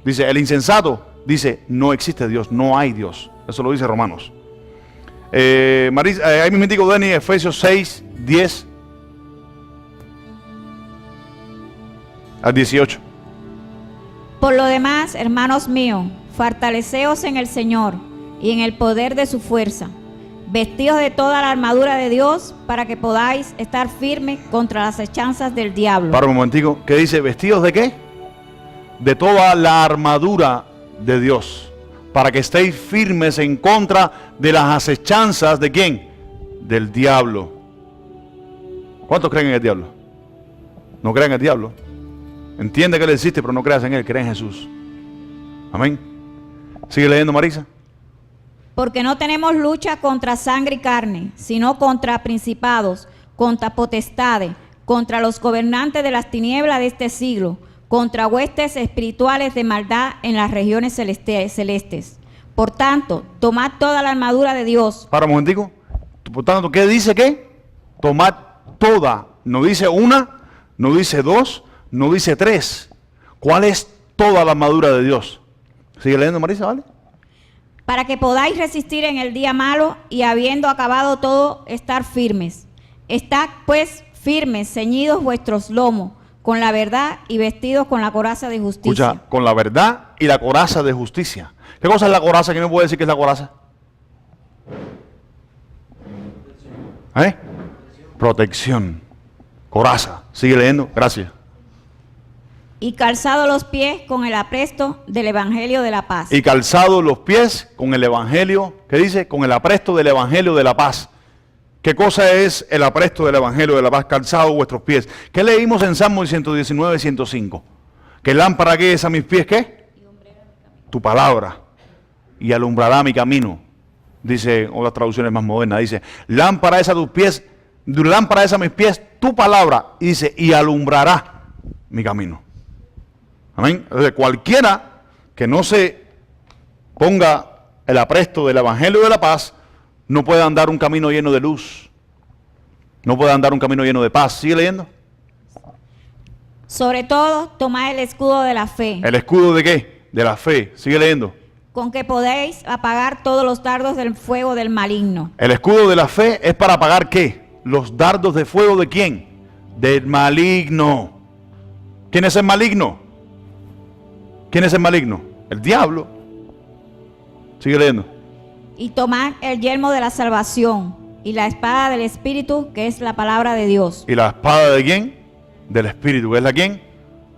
S1: Dice, el insensato dice, no existe Dios, no hay Dios. Eso lo dice Romanos. Marisa, ahí mismo digo, Dani, Efesios 6, 10 al 18.
S2: Por lo demás, hermanos míos, fortaleceos en el Señor y en el poder de su fuerza. vestidos de toda la armadura de Dios para que podáis estar firmes contra las hechanzas del diablo.
S1: Para un momentico, ¿qué dice? ¿Vestidos de qué? De toda la armadura de Dios, para que estéis firmes en contra de las acechanzas ¿de quién? Del diablo. ¿Cuántos creen en el diablo? No creen en el diablo. Entiende que él existe, pero no creas en él, cree en Jesús. Amén. Sigue leyendo, Marisa.
S2: Porque no tenemos lucha contra sangre y carne, sino contra principados, contra potestades, contra los gobernantes de las tinieblas de este siglo, contra huestes espirituales de maldad en las regiones celestes. Por tanto, tomad toda la armadura de Dios.
S1: Para un momentico. Por tanto, ¿qué dice qué? Tomad toda. No dice una, no dice dos, no dice tres. ¿Cuál es toda la armadura de Dios? Sigue leyendo, Marisa, ¿vale?
S2: Para que podáis resistir en el día malo y habiendo acabado todo, estar firmes. Estad pues firmes, ceñidos vuestros lomos, con la verdad y vestidos con la coraza de justicia.
S1: Escucha, con la verdad y la coraza de justicia. ¿Qué cosa es la coraza? ¿Quién me puede decir qué es la coraza? ¿Eh? Protección. Coraza. Sigue leyendo. Gracias.
S2: Y calzado los pies con el apresto del evangelio de la paz.
S1: Y calzado los pies con el evangelio. ¿Qué dice? Con el apresto del evangelio de la paz. ¿Qué cosa es el apresto del evangelio de la paz? Calzado vuestros pies. ¿Qué leímos en Salmo 119, 105? ¿Qué lámpara que es a mis pies? ¿Qué? Tu palabra. Y alumbrará mi camino. Dice otras traducciones más modernas. Dice, lámpara es a tus pies, lámpara es a mis pies tu palabra. Y dice, y alumbrará mi camino. Amén. Entonces, cualquiera que no se ponga el apresto del evangelio de la paz, no puede andar un camino lleno de luz. No puede andar un camino lleno de paz. ¿Sigue leyendo?
S2: Sobre todo, tomad el escudo de la fe.
S1: ¿El escudo de qué? De la fe. Sigue leyendo.
S2: Con que podéis apagar todos los dardos del fuego del maligno.
S1: El escudo de la fe es para apagar ¿qué? Los dardos de fuego ¿de quién? Del maligno. ¿Quién es el maligno? ¿Quién es el maligno? El diablo. Sigue leyendo.
S2: Y tomad el yelmo de la salvación y la espada del Espíritu, que es la palabra de Dios.
S1: ¿Y la espada de quién? Del Espíritu. ¿Que es la quién?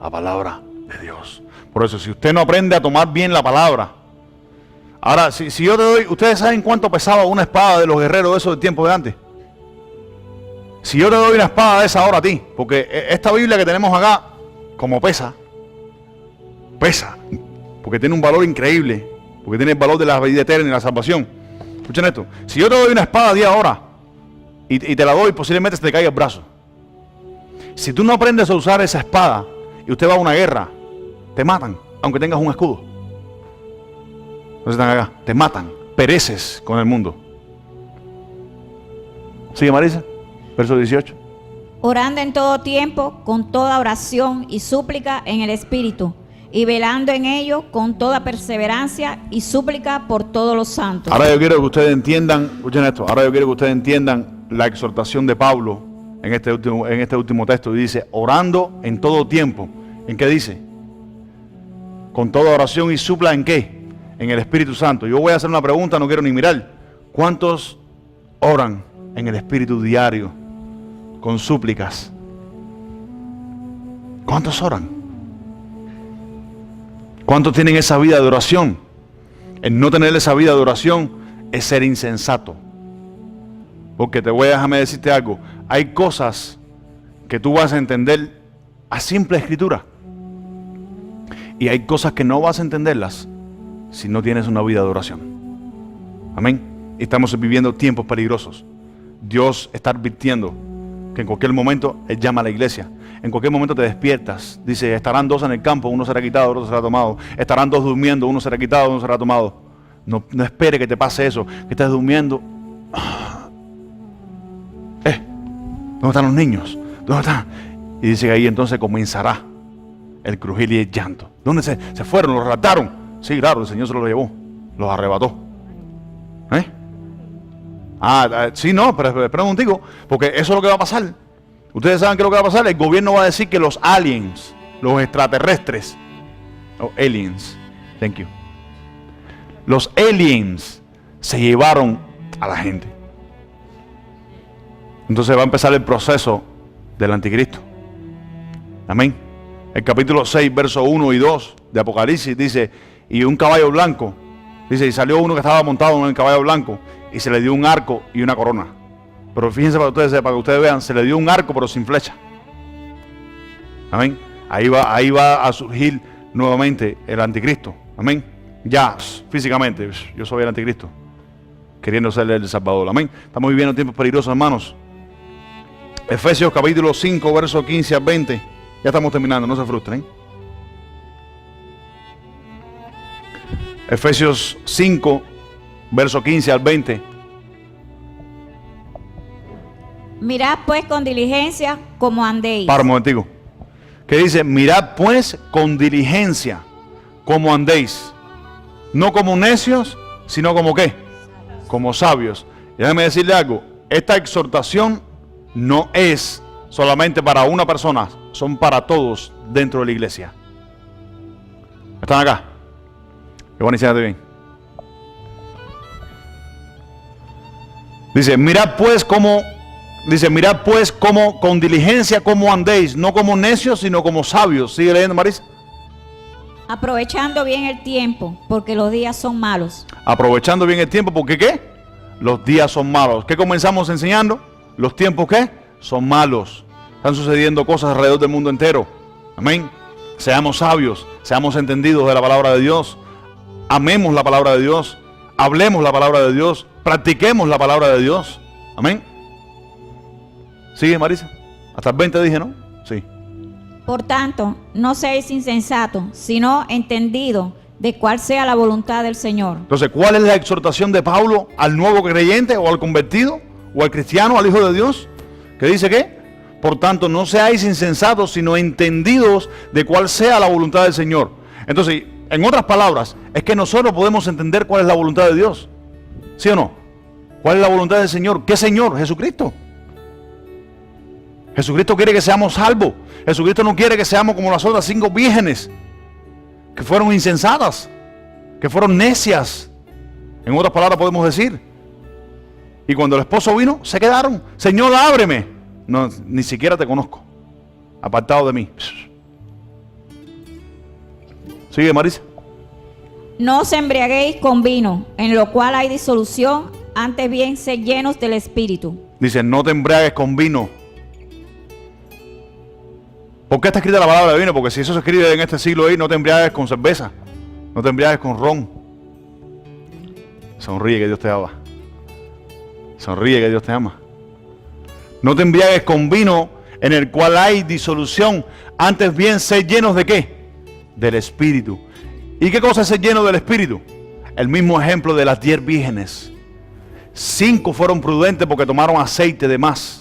S1: La palabra de Dios. Por eso, si usted no aprende a tomar bien la palabra. Ahora, si yo te doy, ¿ustedes saben cuánto pesaba una espada de los guerreros de esos del tiempo de antes? Si yo te doy una espada de esa ahora a ti, porque esta Biblia que tenemos acá, como pesa, porque tiene un valor increíble, porque tiene el valor de la vida eterna y la salvación. Escuchen esto, si yo te doy una espada a 10 ahora y te la doy, posiblemente se te caiga el brazo. Si tú no aprendes a usar esa espada y usted va a una guerra, te matan, aunque tengas un escudo. No están acá, te matan, pereces con el mundo. Sigue, Marisa, verso 18.
S2: Orando en todo tiempo, con toda oración y súplica en el Espíritu, y velando en ello con toda perseverancia y súplica por todos los santos.
S1: Ahora yo quiero que ustedes entiendan, escuchen esto, ahora yo quiero que ustedes entiendan la exhortación de Pablo en este último texto. Y dice, orando en todo tiempo. ¿En qué dice? Con toda oración y súplica, ¿en qué? En el Espíritu Santo. Yo voy a hacer una pregunta, no quiero ni mirar. ¿Cuántos oran en el Espíritu diario con súplicas? ¿Cuántos oran? ¿Cuántos tienen esa vida de oración? El no tener esa vida de oración es ser insensato. Porque déjame decirte algo. Hay cosas que tú vas a entender a simple escritura. Y hay cosas que no vas a entenderlas si no tienes una vida de oración. Amén. Estamos viviendo tiempos peligrosos. Dios está advirtiendo que en cualquier momento Él llama a la iglesia. En cualquier momento te despiertas. Dice, estarán dos en el campo, uno será quitado, otro será tomado. Estarán dos durmiendo, uno será quitado, uno será tomado. No espere que te pase eso, que estés durmiendo. ¿Dónde están los niños? ¿Dónde están? Y dice que ahí entonces comenzará el crujir y el llanto. ¿Dónde se fueron? ¿Los raptaron? Sí, claro, el Señor se los llevó, los arrebató. Sí, no, pero espera un momentico, porque eso es lo que va a pasar. Ustedes saben qué es lo que va a pasar. El gobierno va a decir que los aliens, los extraterrestres, aliens, thank you. Los aliens se llevaron a la gente. Entonces va a empezar el proceso del anticristo. Amén. El capítulo 6, versos 1 y 2 de Apocalipsis dice, y un caballo blanco, dice, y salió uno que estaba montado en el caballo blanco y se le dio un arco y una corona. Pero fíjense para que ustedes vean, se le dio un arco pero sin flecha. Amén. Ahí va a surgir nuevamente el anticristo. Amén. Ya, físicamente, yo soy el anticristo, queriendo ser el Salvador. Amén. Estamos viviendo tiempos peligrosos, hermanos. Efesios capítulo 5, versos 15 al 20. Ya estamos terminando, no se frustren. Efesios 5, versos 15 al 20.
S2: Mirad pues con diligencia como andéis.
S1: Para un momentico. Que dice, mirad pues con diligencia como andéis. No como necios, sino como ¿qué? Como sabios. Y déjame decirle algo. Esta exhortación no es solamente para una persona, son para todos dentro de la iglesia. ¿Están acá? Que van a iniciar bien. Dice, mirad pues como con diligencia como andéis, no como necios, sino como sabios. Sigue leyendo, Marisa.
S2: Aprovechando bien el tiempo, porque los días son malos.
S1: Aprovechando bien el tiempo, porque ¿qué? Los días son malos. ¿Qué comenzamos enseñando? Los tiempos ¿qué? Son malos. Están sucediendo cosas alrededor del mundo entero. Amén. Seamos sabios, seamos entendidos de la palabra de Dios. Amemos la palabra de Dios. Hablemos la palabra de Dios. Practiquemos la palabra de Dios. Amén. Sigue, Marisa. Hasta el 20 dije, ¿no? Sí.
S2: Por tanto, no seáis insensatos, sino entendidos de cuál sea la voluntad del Señor.
S1: Entonces, ¿cuál es la exhortación de Pablo al nuevo creyente o al convertido o al cristiano, al hijo de Dios? ¿Qué dice qué? Por tanto, no seáis insensatos, sino entendidos de cuál sea la voluntad del Señor. Entonces, en otras palabras, es que nosotros podemos entender cuál es la voluntad de Dios. ¿Sí o no? ¿Cuál es la voluntad del Señor? ¿Qué Señor? Jesucristo. Jesucristo quiere que seamos salvos. Jesucristo no quiere que seamos como las otras 5 vírgenes que fueron insensatas, que fueron necias. En otras palabras podemos decir. Y cuando el esposo vino, se quedaron. Señor, ábreme. No, ni siquiera te conozco. Apartado de mí. Sigue, Marisa.
S2: No os embriaguéis con vino, en lo cual hay disolución, antes bien sed llenos del Espíritu.
S1: Dice, no te embriagues con vino. ¿Por qué está escrita la palabra de vino? Porque si eso se escribe en este siglo ahí, no te embriagues con cerveza, no te embriagues con ron. Sonríe que Dios te ama. Sonríe que Dios te ama. No te embriagues con vino en el cual hay disolución. Antes bien, sed llenos de ¿qué? Del Espíritu. ¿Y qué cosa es ser lleno del Espíritu? El mismo ejemplo de las 10 vírgenes. 5 fueron prudentes porque tomaron aceite de más.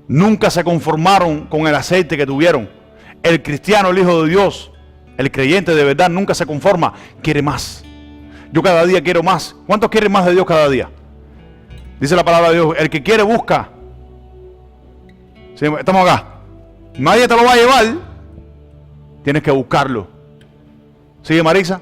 S1: Nunca se conformaron con el aceite que tuvieron. El cristiano, el hijo de Dios, el creyente de verdad nunca se conforma, quiere más. Yo cada día quiero más. ¿Cuántos quieren más de Dios cada día? Dice la palabra de Dios, el que quiere busca. ¿Sí? Estamos acá. Nadie te lo va a llevar. Tienes que buscarlo. ¿Sigue, Marisa?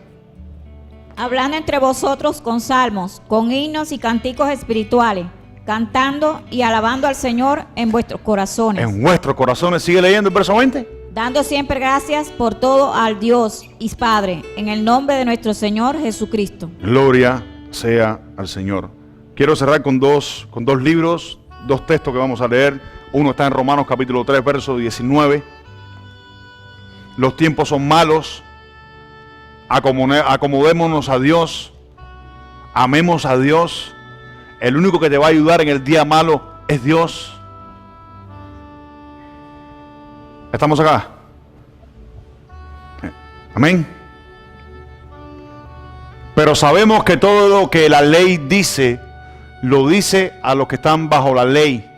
S2: Hablando entre vosotros con salmos, con himnos y cánticos espirituales, cantando y alabando al Señor en vuestros corazones.
S1: En vuestros corazones. Sigue leyendo el verso 20.
S2: Dando siempre gracias por todo al Dios y Padre, en el nombre de nuestro Señor Jesucristo.
S1: Gloria sea al Señor. Quiero cerrar con dos libros, 2 textos que vamos a leer. Uno está en Romanos capítulo 3, verso 19. Los tiempos son malos. Acomodémonos a Dios. Amemos a Dios. El único que te va a ayudar en el día malo es Dios. ¿Estamos acá? Amén. Pero sabemos que todo lo que la ley dice, lo dice a los que están bajo la ley,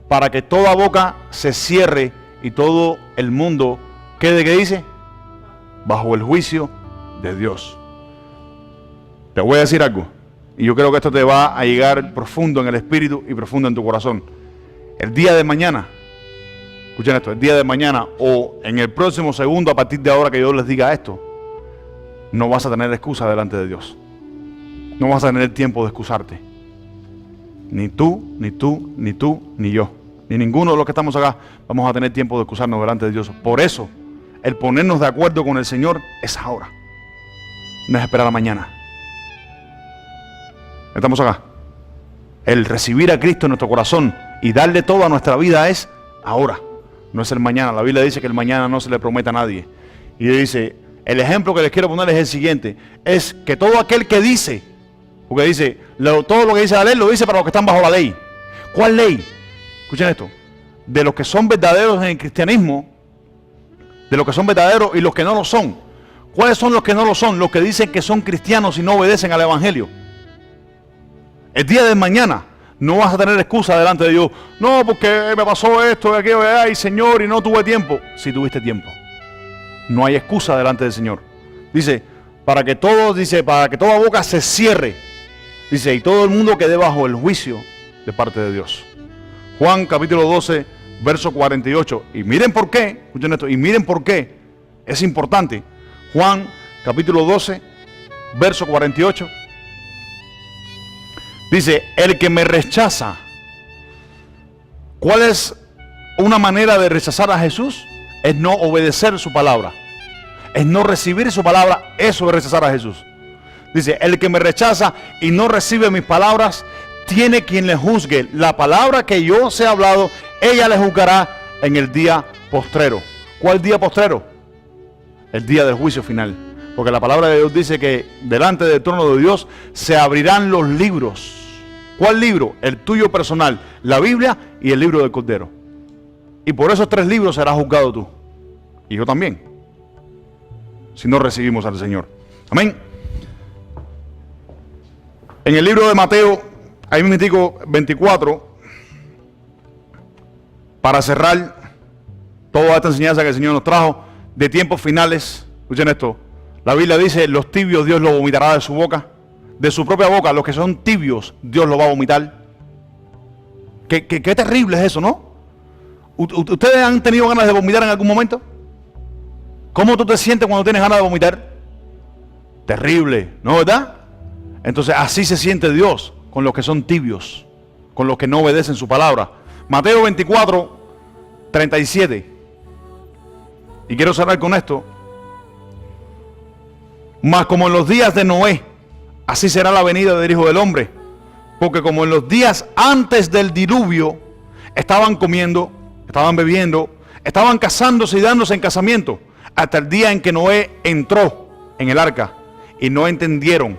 S1: para que toda boca se cierre y todo el mundo quede, ¿qué dice? Bajo el juicio de Dios. Te voy a decir algo. Y yo creo que esto te va a llegar profundo en el espíritu y profundo en tu corazón. El día de mañana, escuchen esto, el día de mañana o en el próximo segundo a partir de ahora que yo les diga esto, no vas a tener excusa delante de Dios. No vas a tener tiempo de excusarte. Ni tú, ni tú, ni tú, ni yo, ni ninguno de los que estamos acá vamos a tener tiempo de excusarnos delante de Dios. Por eso, el ponernos de acuerdo con el Señor es ahora. No es esperar a mañana. ¿Estamos acá? El recibir a Cristo en nuestro corazón y darle todo a nuestra vida es ahora. No es el mañana. La Biblia dice que el mañana no se le promete a nadie. Y dice, el ejemplo que les quiero poner es el siguiente. Es que todo aquel que dice, porque dice, todo lo que dice la ley lo dice para los que están bajo la ley. ¿Cuál ley? Escuchen esto. De los que son verdaderos en el cristianismo, de los que son verdaderos y los que no lo son. ¿Cuáles son los que no lo son? Los que dicen que son cristianos y no obedecen al evangelio. El día de mañana no vas a tener excusa delante de Dios. No, porque me pasó esto, aquello, ay Señor, y no tuve tiempo. Sí tuviste tiempo. No hay excusa delante del Señor. Dice, para que toda boca se cierre. Dice, y todo el mundo quede bajo el juicio de parte de Dios. Juan capítulo 12, verso 48. Y miren por qué, escuchen esto, y miren por qué es importante. Juan capítulo 12, verso 48. Dice, el que me rechaza. ¿Cuál es una manera de rechazar a Jesús? Es no obedecer su palabra. Es no recibir su palabra. Eso es rechazar a Jesús. Dice, el que me rechaza y no recibe mis palabras, tiene quien le juzgue. La palabra que yo os he hablado, ella le juzgará en el día postrero. ¿Cuál día postrero? El día del juicio final. Porque la palabra de Dios dice que delante del trono de Dios se abrirán los libros. ¿Cuál libro? El tuyo personal, la Biblia y el libro del Cordero. Y por esos 3 libros serás juzgado tú. Y yo también. Si no recibimos al Señor. Amén. En el libro de Mateo, ahí mismo 24, para cerrar toda esta enseñanza que el Señor nos trajo de tiempos finales. Escuchen esto. La Biblia dice, los tibios Dios los vomitará de su boca. De su propia boca, los que son tibios, Dios los va a vomitar. Qué terrible es eso, ¿no? ¿Ustedes han tenido ganas de vomitar en algún momento? ¿Cómo tú te sientes cuando tienes ganas de vomitar? Terrible, ¿no, verdad? Entonces así se siente Dios con los que son tibios, con los que no obedecen su palabra. Mateo 24, 37. Y quiero cerrar con esto. Mas como en los días de Noé, así será la venida del Hijo del Hombre. Porque como en los días antes del diluvio, estaban comiendo, estaban bebiendo, estaban casándose y dándose en casamiento, hasta el día en que Noé entró en el arca y no entendieron.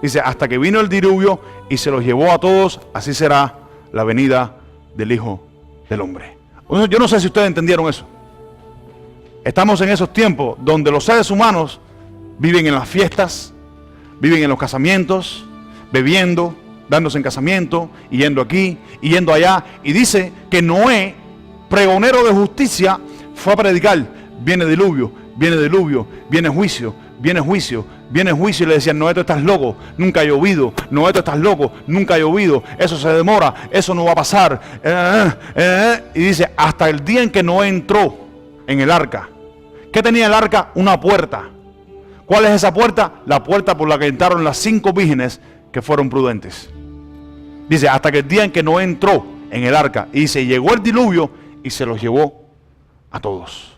S1: Dice, hasta que vino el diluvio y se los llevó a todos, así será la venida del Hijo del Hombre. Yo no sé si ustedes entendieron eso. Estamos en esos tiempos donde los seres humanos viven en las fiestas, viven en los casamientos, bebiendo, dándose en casamiento, y yendo aquí, y yendo allá. Y dice que Noé, pregonero de justicia, fue a predicar, viene diluvio, viene juicio, viene juicio, viene juicio. Y le decían, Noé, tú estás loco, nunca ha llovido. Noé, tú estás loco, nunca ha llovido. Eso se demora, eso no va a pasar. Y dice, hasta el día en que Noé entró en el arca. ¿Qué tenía el arca? Una puerta. ¿Cuál es esa puerta? La puerta por la que entraron las 5 vírgenes que fueron prudentes. Dice, hasta que el día en que Noé entró en el arca. Y dice, llegó el diluvio y se los llevó a todos.